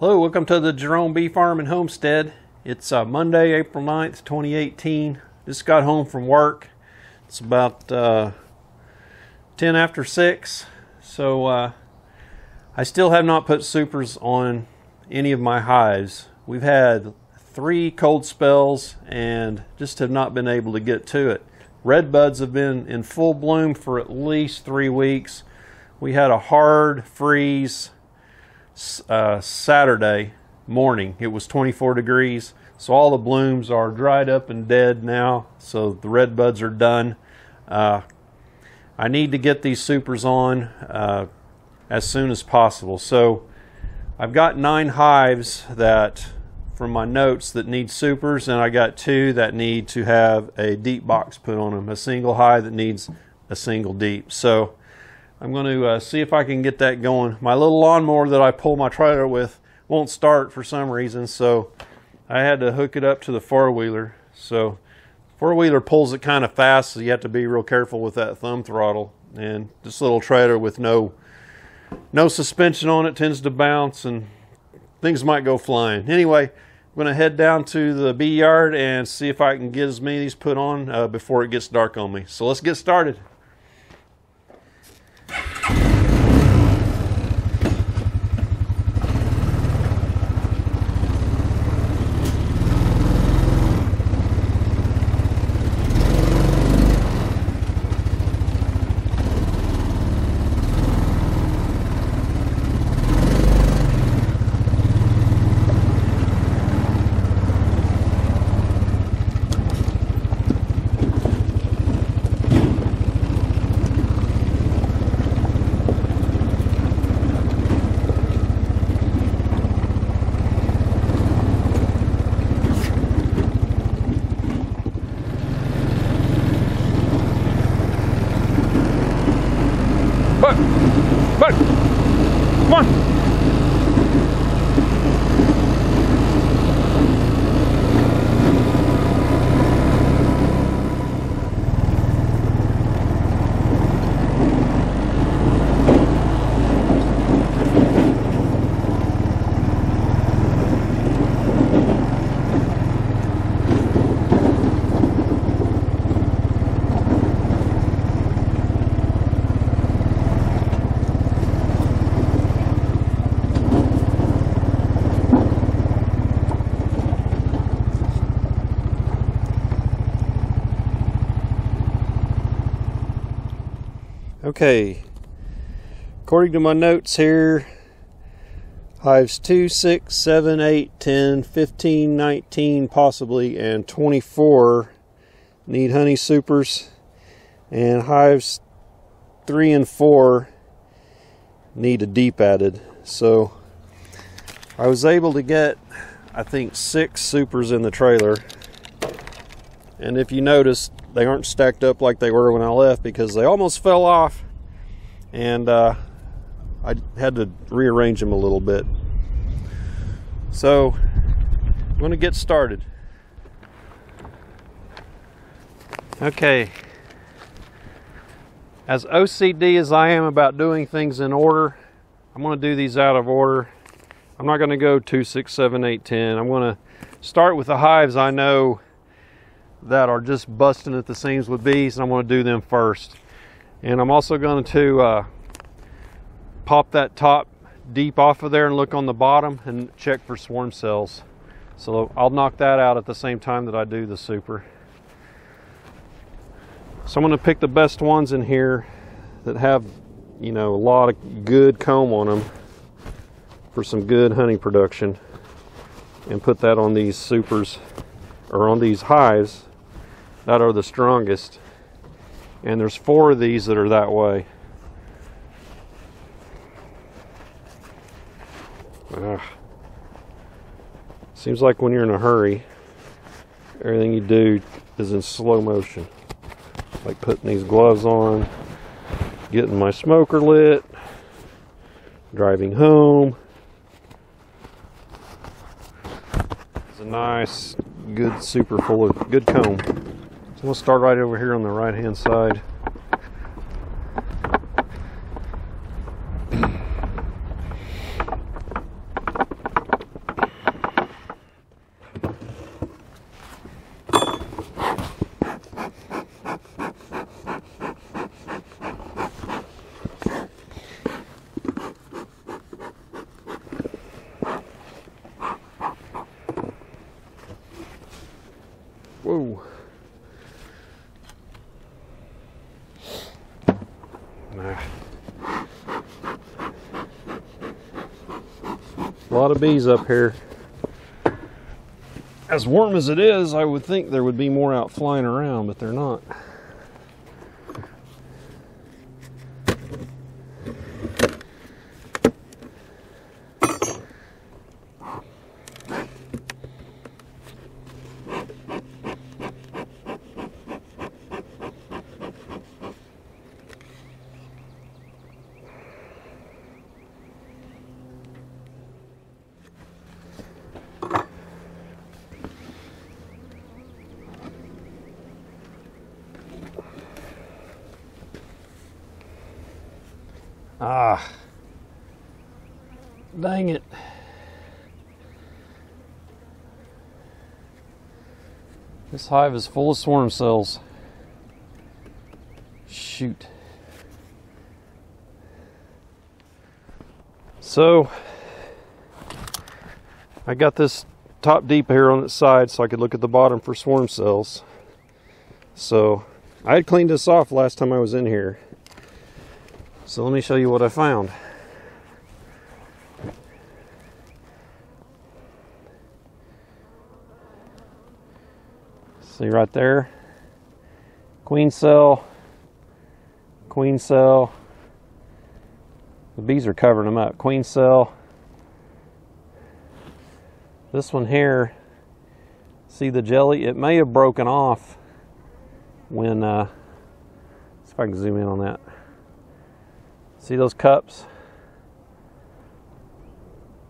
Hello, welcome to the Jerome Bee Farm and Homestead. It's Monday, April 9th, 2018. Just got home from work. It's about 10 after 6. So I still have not put supers on any of my hives. We've had 3 cold spells and just have not been able to get to it. Red buds have been in full bloom for at least 3 weeks. We had a hard freeze Saturday morning. It was 24 degrees, so all the blooms are dried up and dead now, so the red buds are done. I need to get these supers on as soon as possible. So I've got 9 hives that, from my notes, that need supers, and I got 2 that need to have a deep box put on them, a single hive that needs a single deep. So I'm going to see if I can get that going. My little lawnmower that I pull my trailer with won't start for some reason, so I had to hook it up to the four-wheeler. So four-wheeler pulls it kind of fast, so you have to be real careful with that thumb throttle. And this little trailer with no suspension on it tends to bounce and things might go flying. Anyway, I'm going to head down to the bee yard and see if I can get as many of these put on before it gets dark on me. So let's get started. But, come on. Okay, according to my notes here, hives 2, 6, 7, 8, 10, 15, 19 possibly, and 24 need honey supers, and hives 3 and 4 need a deep added. So I was able to get, I think, 6 supers in the trailer, and if you notice, they aren't stacked up like they were when I left because they almost fell off, and I had to rearrange them a little bit. So I'm going to get started. Okay, as OCD as I am about doing things in order, I'm going to do these out of order. I'm not going to go 2, 6, 7, 8, 10. I'm going to start with the hives I know that are just busting at the seams with bees, and I'm going to do them first. And I'm also going to pop that top deep off of there and look on the bottom and check for swarm cells. So I'll knock that out at the same time that I do the super. So I'm going to pick the best ones in here that have, you know, a lot of good comb on them for some good honey production, and put that on these supers, or on these hives that are the strongest. And there's 4 of these that are that way. Seems like when you're in a hurry, everything you do is in slow motion. Like putting these gloves on, getting my smoker lit, driving home. It's a nice, good super full of good comb. So we'll start right over here on the right hand side. A lot of bees up here. As warm as it is, I would think there would be more out flying around, but they're not. Ah, dang it. This hive is full of swarm cells. Shoot. So, I got this top deep here on its side so I could look at the bottom for swarm cells. So, I had cleaned this off last time I was in here. So let me show you what I found. See right there? Queen cell, queen cell. The bees are covering them up. Queen cell. This one here, see the jelly? It may have broken off when, see if I can zoom in on that. See those cups?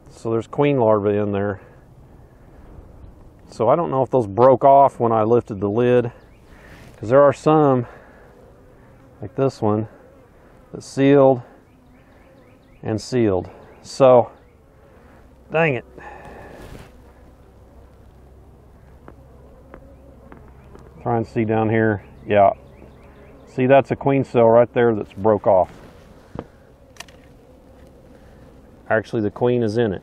So there's queen larvae in there. So I don't know if those broke off when I lifted the lid, because there are some, like this one, that's sealed and sealed. So, dang it. Try and see down here. Yeah. See, that's a queen cell right there that's broke off. Actually, the queen is in it.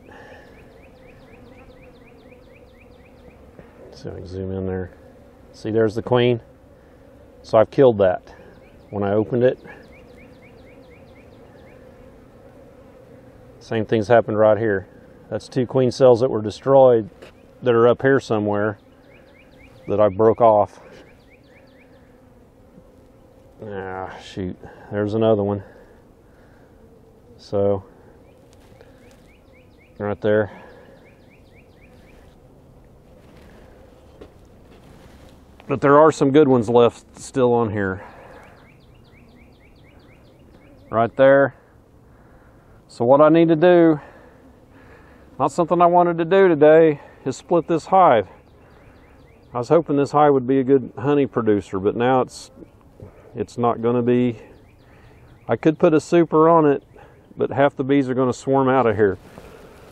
So I can zoom in there. See, there's the queen. So I've killed that when I opened it. Same thing's happened right here. That's 2 queen cells that were destroyed that are up here somewhere that I broke off. Ah, shoot. There's another one. So, right there. But there are some good ones left still on here. Right there. So what I need to do, not something I wanted to do today, is split this hive. I was hoping this hive would be a good honey producer, but now it's not going to be. I could put a super on it, but half the bees are going to swarm out of here.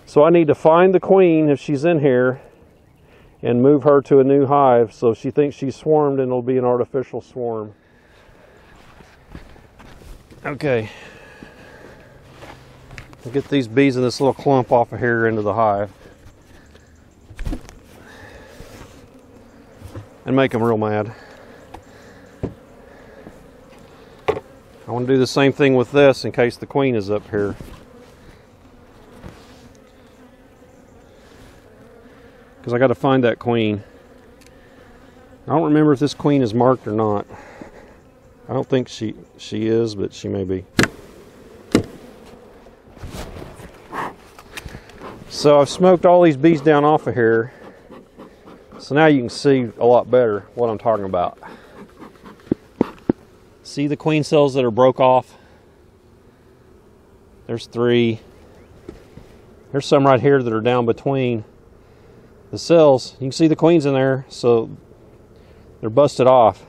So I need to find the queen if she's in here and move her to a new hive so she thinks she's swarmed and it'll be an artificial swarm. Okay. I'll get these bees in this little clump off of here into the hive and make them real mad. I want to do the same thing with this in case the queen is up here. Because I got to find that queen. I don't remember if this queen is marked or not. I don't think she is, but she may be. So I've smoked all these bees down off of here. So now you can see a lot better what I'm talking about. See the queen cells that are broke off? There's 3. There's some right here that are down between the cells. You can see the queens in there, so they're busted off.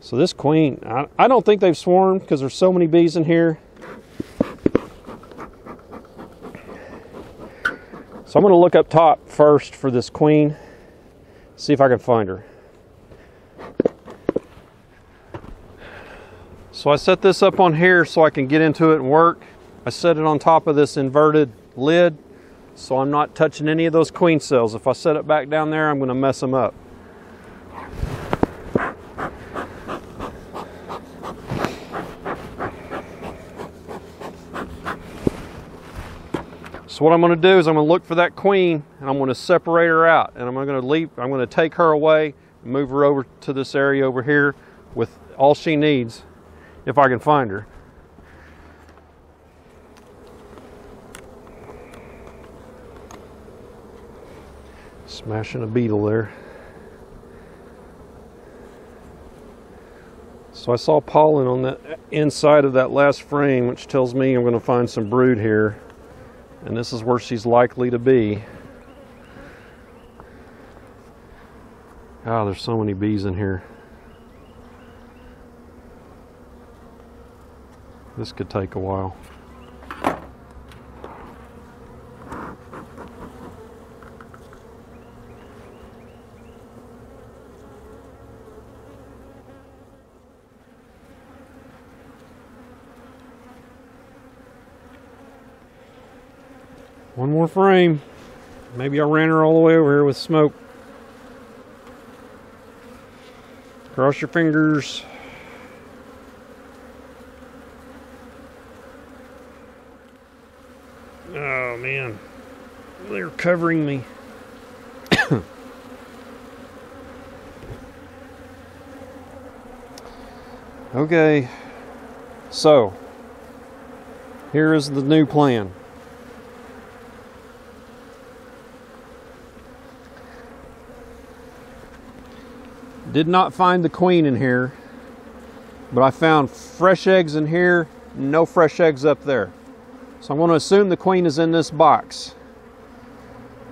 So this queen, I don't think they've swarmed because there's so many bees in here. So I'm going to look up top first for this queen, see if I can find her. So I set this up on here so I can get into it and work. I set it on top of this inverted lid so I'm not touching any of those queen cells. If I set it back down there, I'm going to mess them up. So what I'm going to do is I'm going to look for that queen, and I'm going to separate her out, and I'm going to take her away and move her over to this area over here with all she needs, if I can find her. Smashing a beetle there. So I saw pollen on the inside of that last frame, which tells me I'm going to find some brood here. And this is where she's likely to be. Oh, there's so many bees in here. This could take a while. One more frame. Maybe I ran her all the way over here with smoke. Cross your fingers. Oh man, they're covering me. Okay, so here is the new plan. Did not find the queen in here, but I found fresh eggs in here, no fresh eggs up there. So I'm going to assume the queen is in this box.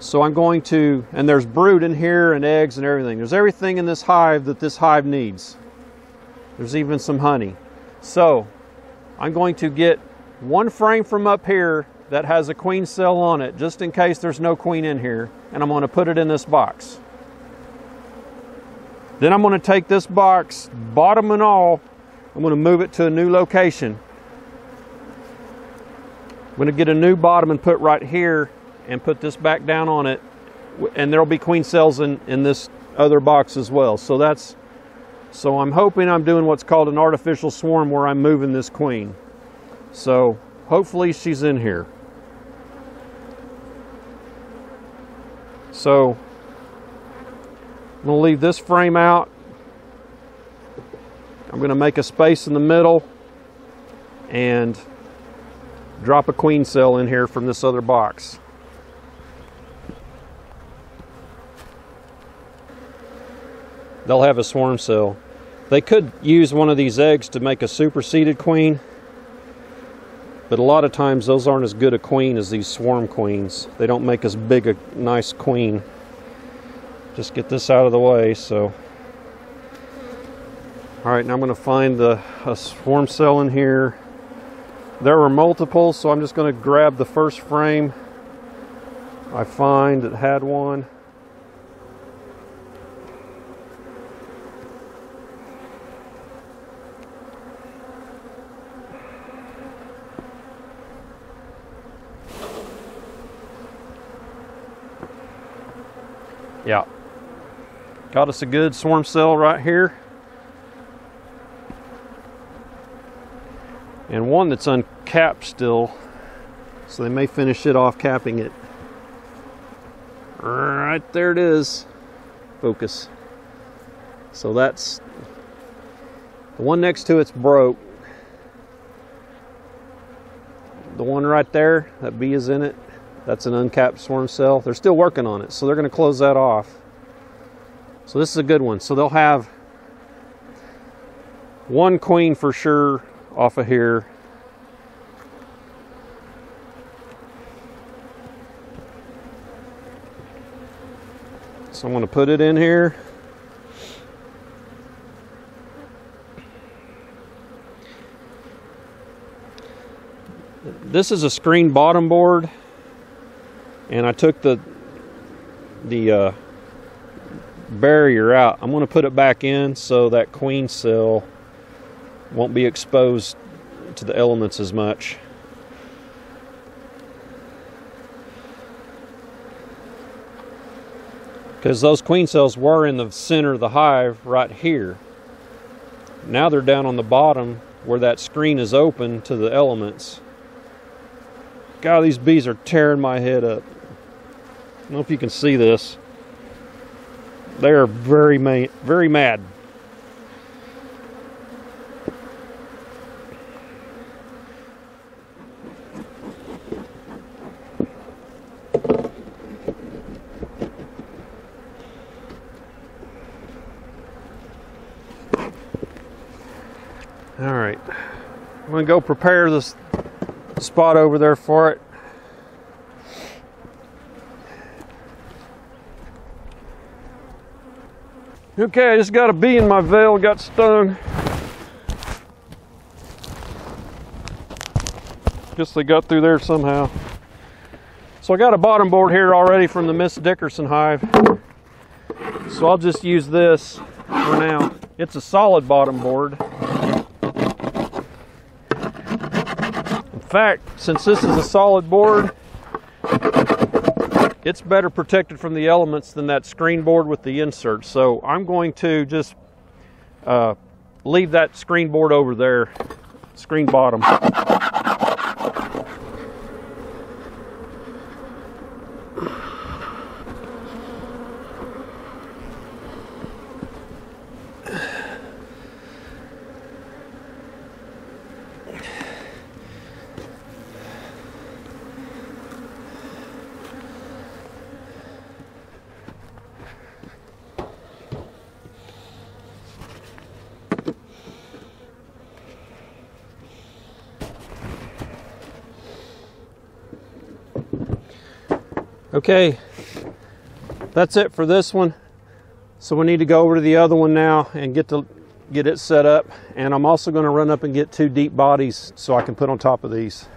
So I'm going to, and there's brood in here and eggs and everything. There's everything in this hive that this hive needs. There's even some honey. So I'm going to get one frame from up here that has a queen cell on it, just in case there's no queen in here, and I'm going to put it in this box. Then I'm going to take this box, bottom and all, I'm going to move it to a new location. I'm going to get a new bottom and put right here and put this back down on it, and there'll be queen cells in this other box as well. So I'm hoping I'm doing what's called an artificial swarm, where I'm moving this queen. So hopefully she's in here. So I'm going to leave this frame out. I'm going to make a space in the middle and drop a queen cell in here from this other box. They'll have a swarm cell. They could use one of these eggs to make a superseded queen, but a lot of times those aren't as good a queen as these swarm queens. They don't make as big a nice queen. Just get this out of the way. So all right, now I'm going to find a swarm cell in here. There were multiple, so I'm just going to grab the first frame I find that had one. Yeah, got us a good swarm cell right here. And one that's uncapped still, so they may finish it off capping it. Right there it is. Focus. So that's the one next to it's broke. The one right there, that bee is in it, that's an uncapped swarm cell. They're still working on it, so they're going to close that off. So this is a good one. So they'll have one queen for sure off of here. So I'm going to put it in here. This is a screen bottom board, and I took the barrier out. I'm going to put it back in so that queen cell won't be exposed to the elements as much. Because those queen cells were in the center of the hive right here. Now they're down on the bottom where that screen is open to the elements. God, these bees are tearing my head up. I don't know if you can see this. They are very mad. All right, I'm gonna go prepare this spot over there for it. Okay, I just got a bee in my veil, got stung. Guess they got through there somehow. So I got a bottom board here already from the Miss Dickerson hive. So I'll just use this for now. It's a solid bottom board. In fact, since this is a solid board, it's better protected from the elements than that screen board with the insert. So I'm going to just leave that screen board over there, screen bottom. Okay, that's it for this one. So we need to go over to the other one now and get it set up. And I'm also going to run up and get 2 deep bodies so I can put on top of these.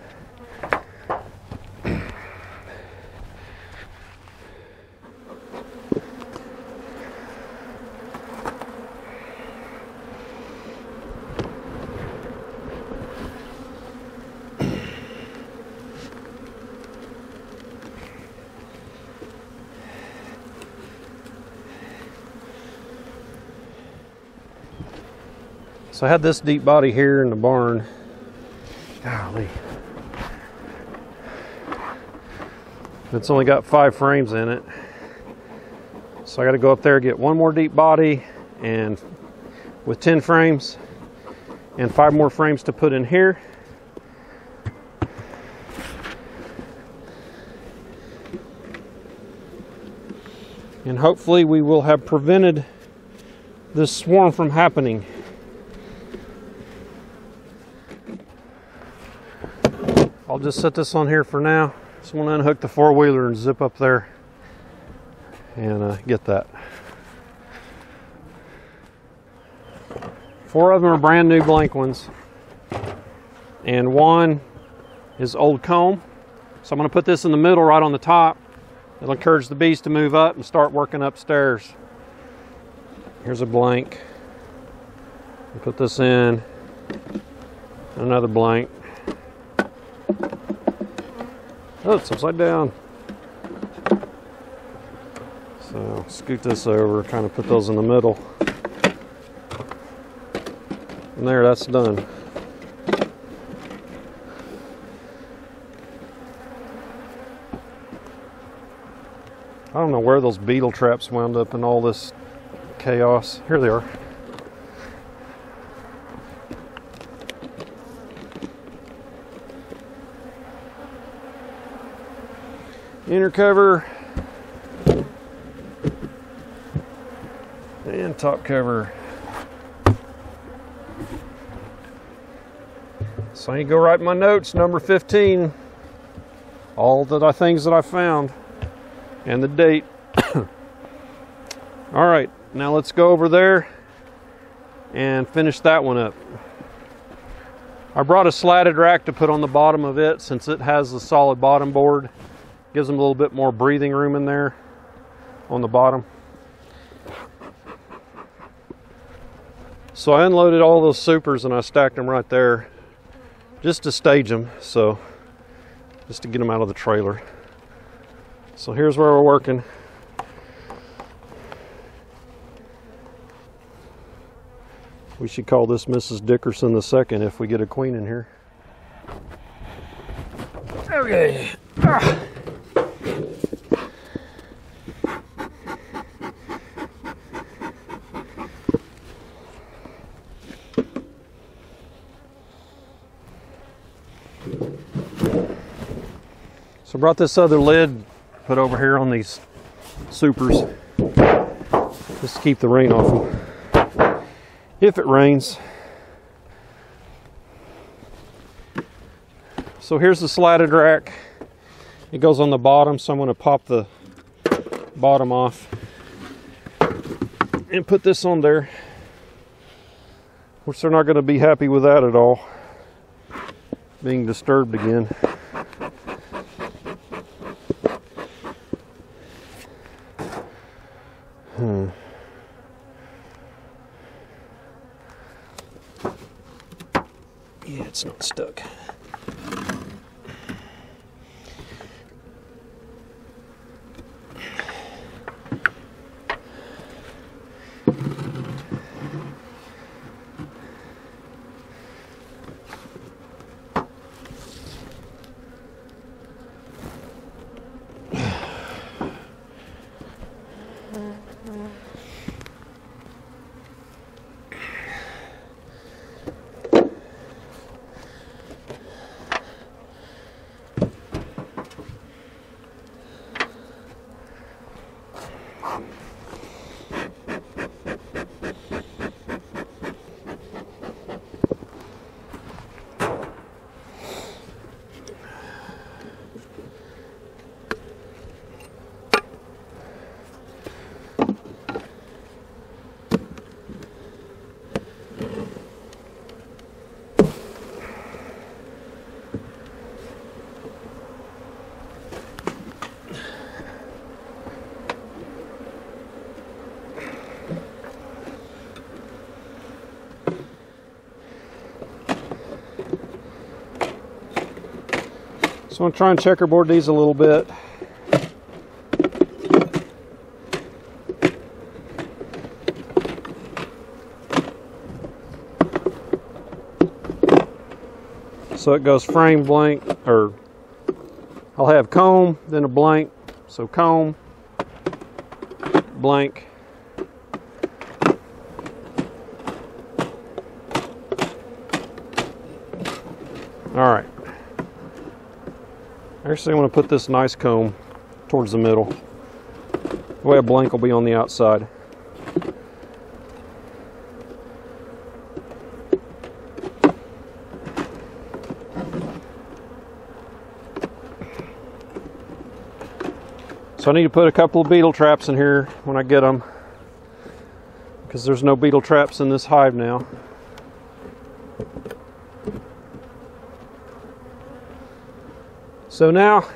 So I had this deep body here in the barn. Golly. It's only got 5 frames in it. So I got to go up there, get 1 more deep body and with 10 frames and 5 more frames to put in here. And hopefully we will have prevented this swarm from happening. I'll just set this on here for now. Just want to unhook the 4-wheeler and zip up there and get that. 4 of them are brand new blank ones. And 1 is old comb. So I'm going to put this in the middle right on the top. It'll encourage the bees to move up and start working upstairs. Here's a blank. Put this in. Another blank. Oh, it's upside down. So scoot this over, kind of put those in the middle. And there, that's done. I don't know where those beetle traps wound up in all this chaos. Here they are. Inner cover and top cover. So I go write my notes, number 15. All the things that I found and the date. All right, now let's go over there and finish that one up. I brought a slatted rack to put on the bottom of it since it has a solid bottom board. Gives them a little bit more breathing room in there on the bottom. So I unloaded all those supers and I stacked them right there just to stage them, so just to get them out of the trailer. So here's where we're working. We should call this Mrs. Dickerson II if we get a queen in here. Okay. So I brought this other lid, put over here on these supers, just to keep the rain off them. If it rains. So here's the slatted rack. It goes on the bottom, so I'm going to pop the bottom off and put this on there. Which they're not going to be happy with that at all, being disturbed again. Yeah, it's not stuck. So I'm going to try and checkerboard these a little bit. So it goes frame, blank, or I'll have comb, then a blank. So comb, blank. All right. Actually, I'm going to put this nice comb towards the middle. The way a blank will be on the outside. So I need to put a couple of beetle traps in here when I get them, because there's no beetle traps in this hive now. So now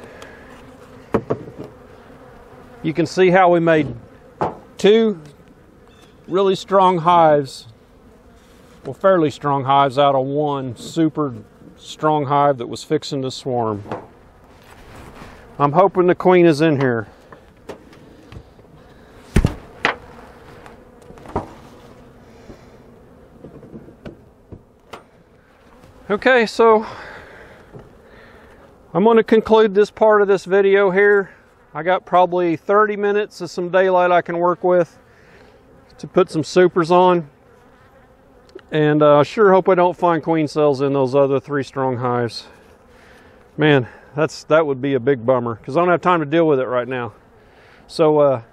you can see how we made two really strong hives, well, fairly strong hives out of one super strong hive that was fixing to swarm. I'm hoping the queen is in here. Okay, so I'm going to conclude this part of this video here. I got probably 30 minutes of some daylight I can work with to put some supers on. And I sure hope I don't find queen cells in those other 3 strong hives. Man, that would be a big bummer, because I don't have time to deal with it right now. So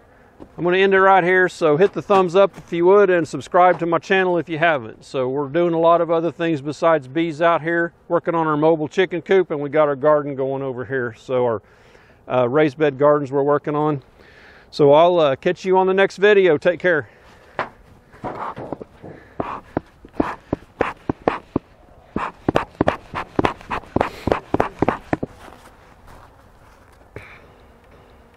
I'm going to end it right here. So hit the thumbs up if you would, and subscribe to my channel if you haven't. So we're doing a lot of other things besides bees out here, working on our mobile chicken coop, and we got our garden going over here. So our raised bed gardens we're working on. So I'll catch you on the next video. Take care.